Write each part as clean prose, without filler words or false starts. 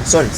Sorry.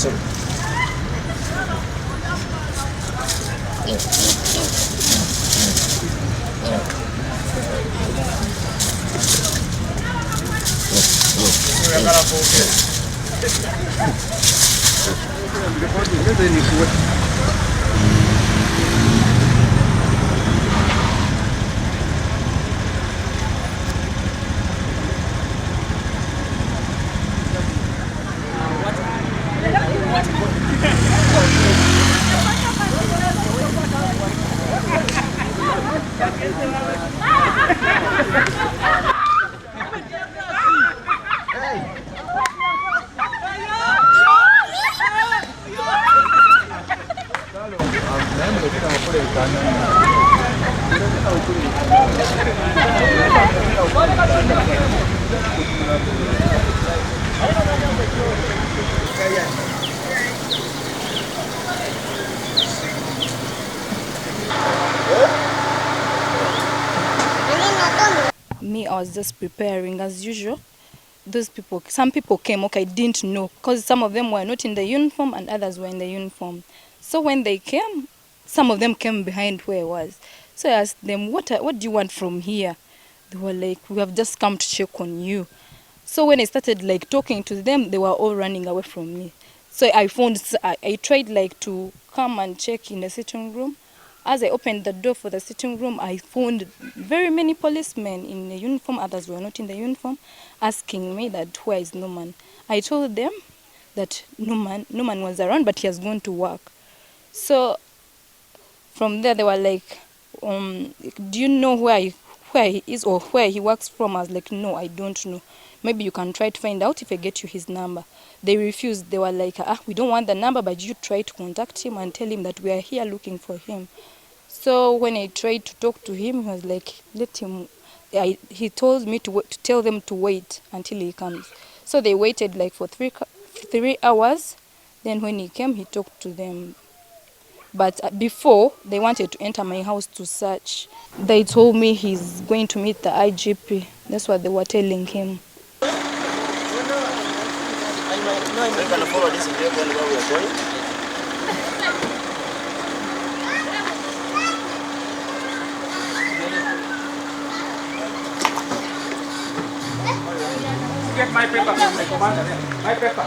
Me, I was just preparing as usual. Some people came, okay, I didn't know, because some of them were not in the uniform and others were in the uniform. So when they came, some of them came behind where I was. So I asked them, what do you want from here? They were like, we have just come to check on you. So when I started like talking to them, they were all running away from me. So I tried like to come and check in the sitting room. As I opened the door for the sitting room, I found very many policemen in the uniform, others were not in the uniform, asking me that where is Norman. I told them that Norman was around, but he has gone to work. So from there they were like, do you know where he is or where he works from? I was like, no, I don't know. Maybe you can try to find out if I get you his number. They refused. They were like, we don't want the number, but you try to contact him and tell him that we are here looking for him. So when I tried to talk to him, he was like, he told me to tell them to wait until he comes. So they waited like for 3 hours. Then when he came, he talked to them. But before, they wanted to enter my house to search. They told me he's going to meet the IGP. That's what they were telling him. Get my paper from my commander. My paper.